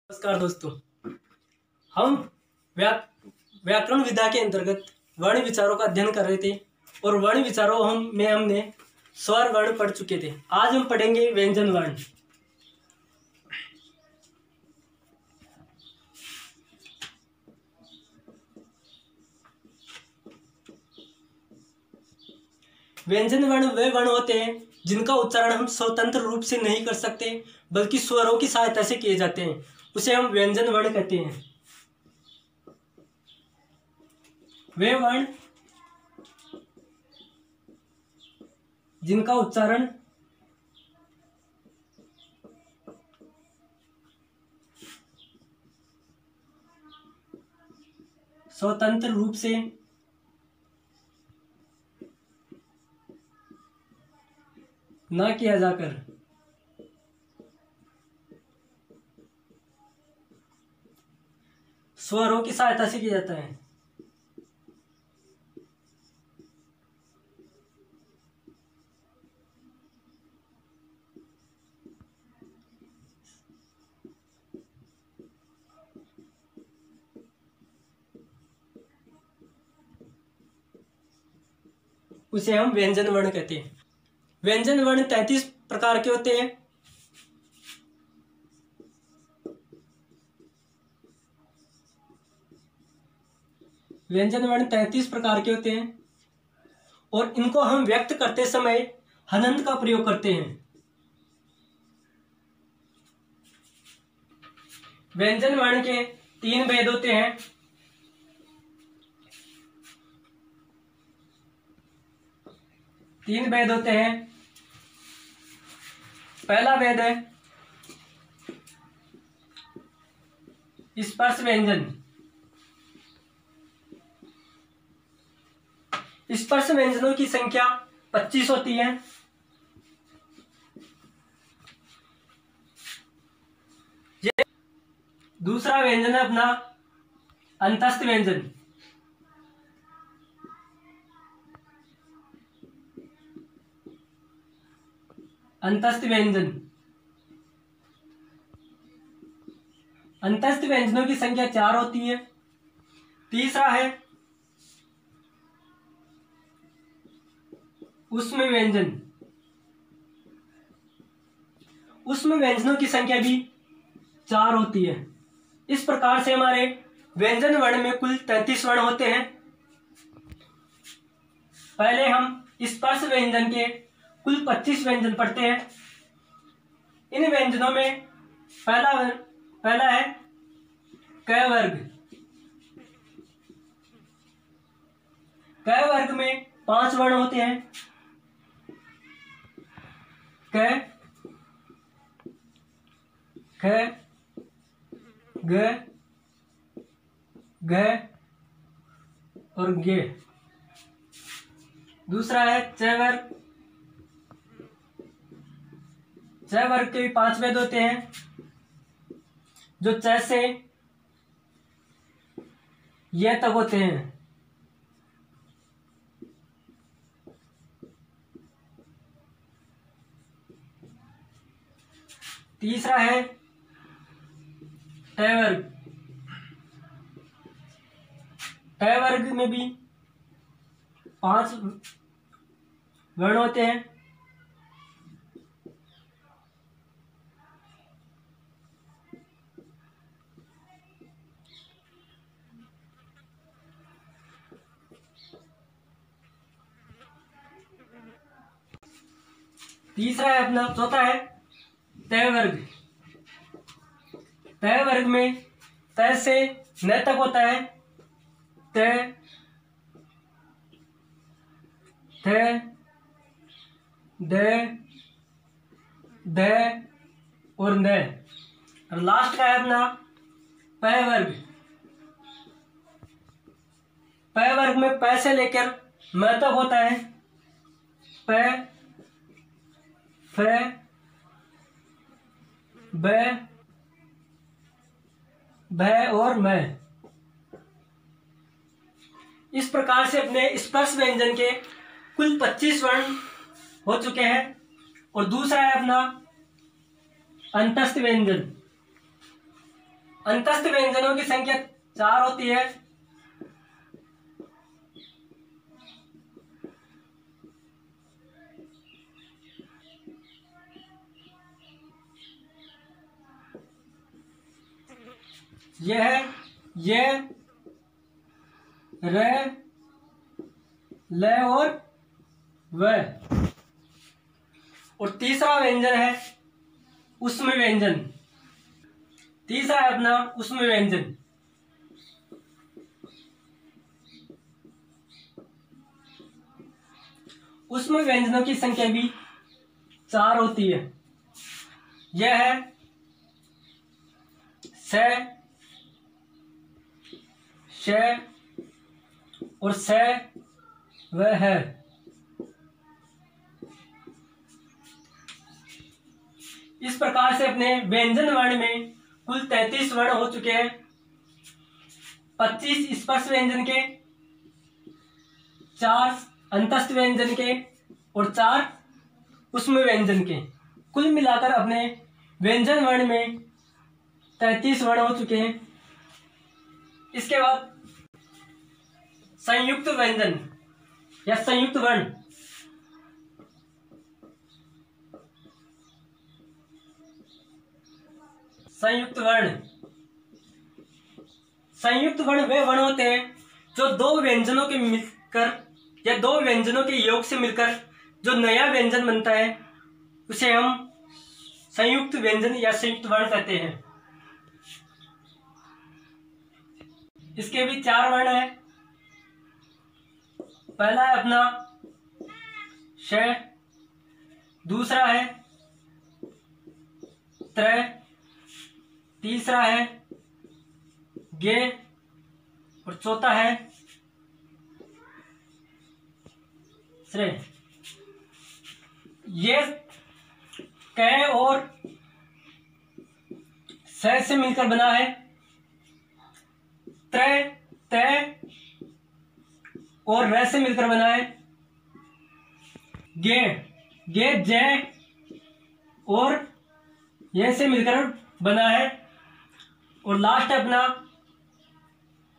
नमस्कार दोस्तों, हम व्याकरण विधा के अंतर्गत वर्ण विचारों का अध्ययन कर रहे थे और वर्ण विचारों में हमने स्वर वर्ण पढ़ चुके थे। आज हम पढ़ेंगे व्यंजन वर्ण। व्यंजन वर्ण वे वर्ण होते हैं जिनका उच्चारण हम स्वतंत्र रूप से नहीं कर सकते बल्कि स्वरों की सहायता से किए जाते हैं, उसे हम व्यंजन वर्ण कहते हैं। वे वर्ण जिनका उच्चारण स्वतंत्र रूप से ना किया जाकर स्वरों की सहायता से किया जाता है। उसे हम व्यंजन वर्ण कहते हैं। व्यंजन वर्ण 33 प्रकार के होते हैं। व्यंजन वर्ण 33 प्रकार के होते हैं और इनको हम व्यक्त करते समय हनंत का प्रयोग करते हैं। व्यंजन वर्ण के 3 भेद होते हैं। पहला भेद है स्पर्श व्यंजन। स्पर्श व्यंजनों की संख्या 25 होती है। दूसरा व्यंजन है अपना अंतस्थ व्यंजन। अंतस्थ व्यंजनों की संख्या 4 होती है। तीसरा है ऊष्म व्यंजन। ऊष्म व्यंजनों की संख्या भी 4 होती है। इस प्रकार से हमारे व्यंजन वर्ण में कुल 33 वर्ण होते हैं। पहले हम स्पर्श व्यंजन के कुल 25 व्यंजन पढ़ते हैं। इन व्यंजनों में पहला है क वर्ग। क वर्ग में 5 वर्ण होते हैं। क, ख, ग, घ और गे। दूसरा है च वर्ग। च वर्ग के 5 भेद होते हैं जो च से य तक होते हैं। तीसरा है ट वर्ग। ट वर्ग में भी 5 वर्ण होते हैं। तीसरा है अपना चौथा है त वर्ग। त वर्ग में त से न तक होता है। त, थ, द, ध और न। और लास्ट का है अपना प वर्ग। प वर्ग में प से लेकर म तक होता है। प, फ, ब, भ और म। इस प्रकार से अपने स्पर्श व्यंजन के कुल 25 वर्ण हो चुके हैं। और दूसरा है अपना अंतस्थ व्यंजन। अंतस्थ व्यंजनों की संख्या 4 होती है। यह, ये, र, ल और व। और तीसरा व्यंजन है उष्म व्यंजन। तीसरा है अपना उष्म व्यंजन। उष्म व्यंजनों की संख्या भी 4 होती है। यह है स, श और स, व है। इस प्रकार से अपने व्यंजन वर्ण में कुल 33 वर्ण हो चुके हैं। 25 स्पर्श व्यंजन के, 4 अंतस्थ व्यंजन के और 4 उष्म व्यंजन के। कुल मिलाकर अपने व्यंजन वर्ण में 33 वर्ण हो चुके हैं। इसके बाद संयुक्त व्यंजन या संयुक्त वर्ण। संयुक्त वर्ण, संयुक्त वर्ण वे वर्ण होते हैं जो दो व्यंजनों के मिलकर या दो व्यंजनों के योग से मिलकर जो नया व्यंजन बनता है उसे हम संयुक्त व्यंजन या संयुक्त वर्ण कहते हैं। इसके भी 4 वर्ण है। पहला है अपना श, दूसरा है त्र, तीसरा है गे और चौथा है श्रेय। ये क और स से मिलकर बना है त्र, त और र से मिलकर बना है गे, गे ज और ये से मिलकर बना है। और लास्ट है अपना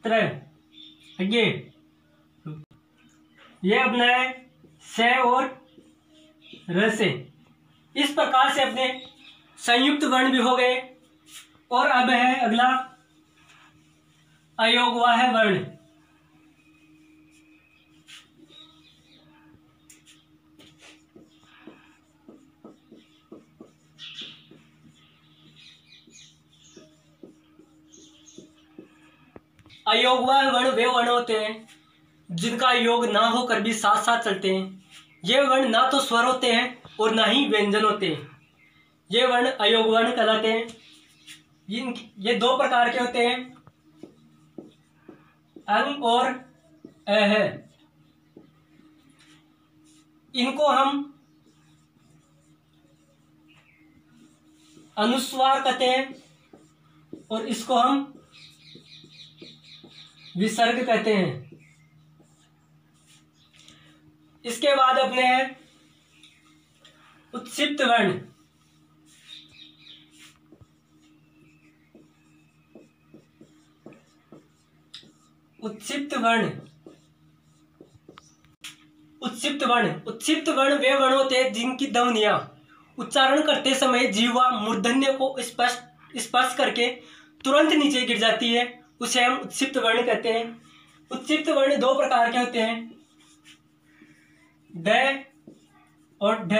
त्र, ये अपना है स और र से। इस प्रकार से अपने संयुक्त वर्ण भी हो गए। और अब है अगला अयोगवाह वर्ण। अयोगवाह वर्ण वे वर्ण होते हैं जिनका योग ना होकर भी साथ साथ चलते हैं। ये वर्ण ना तो स्वर होते हैं और ना ही व्यंजन होते हैं। ये वर्ण अयोग वर्ण कहलाते हैं। ये 2 प्रकार के होते हैं, अंग और अह। इनको हम अनुस्वार कहते हैं और इसको हम विसर्ग कहते हैं। इसके बाद अपने हैं उत्क्षिप्त वर्ण। उत्क्षिप्त वर्ण, उत्क्षिप्त वर्ण, उत्क्षिप्त वर्ण वे वर्ण होते हैं जिनकी ध्वनियां उच्चारण करते समय जीवा मूर्धन्य को स्पर्श करके तुरंत नीचे गिर जाती है, उसे हम उत्क्षिप्त वर्ण कहते हैं। उत्क्षिप्त वर्ण 2 प्रकार के होते हैं, ड और ढ।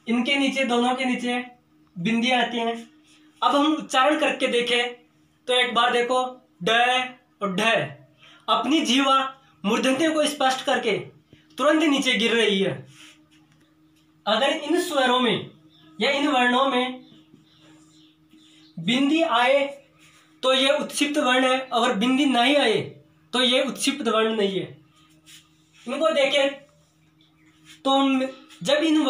इनके नीचे, दोनों के नीचे बिंदियां आती हैं। अब हम उच्चारण करके देखें तो एक बार देखो, ड और ढ अपनी जीवा मूर्धन्य को स्पष्ट करके तुरंत नीचे गिर रही है। अगर इन स्वरों में या इन वर्णों में बिंदी आए तो ये उत्क्षिप्त वर्ण है, अगर बिंदी नहीं आए तो ये उत्क्षिप्त वर्ण नहीं है। इनको देखें तो जब इन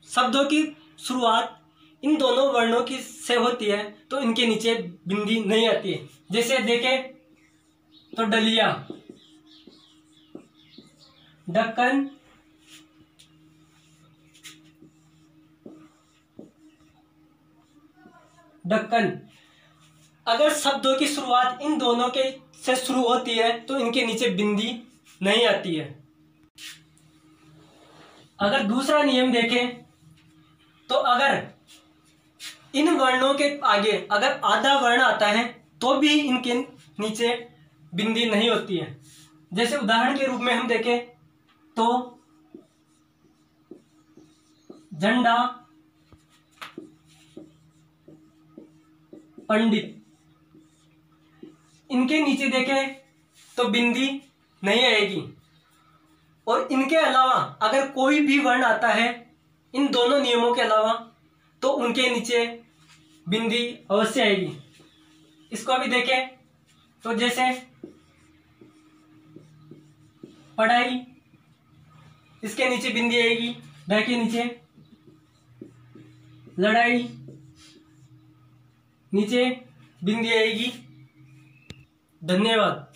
शब्दों की शुरुआत इन दोनों वर्णों की से होती है तो इनके नीचे बिंदी नहीं आती है। जैसे देखें तो डलिया, ढक्कन, ढक्कन। अगर शब्दों की शुरुआत इन दोनों के से शुरू होती है तो इनके नीचे बिंदी नहीं आती है। अगर दूसरा नियम देखें तो अगर इन वर्णों के आगे अगर आधा वर्ण आता है तो भी इनके नीचे बिंदी नहीं होती है। जैसे उदाहरण के रूप में हम देखें तो झंडा, पंडित, इनके नीचे देखें तो बिंदी नहीं आएगी। और इनके अलावा अगर कोई भी वर्ण आता है इन दोनों नियमों के अलावा तो उनके नीचे बिंदी अवश्य आएगी। इसको अभी देखें तो जैसे पढ़ाई, इसके नीचे बिंदी आएगी, ढ के नीचे। लड़ाई, नीचे बिंदी आएगी। धन्यवाद।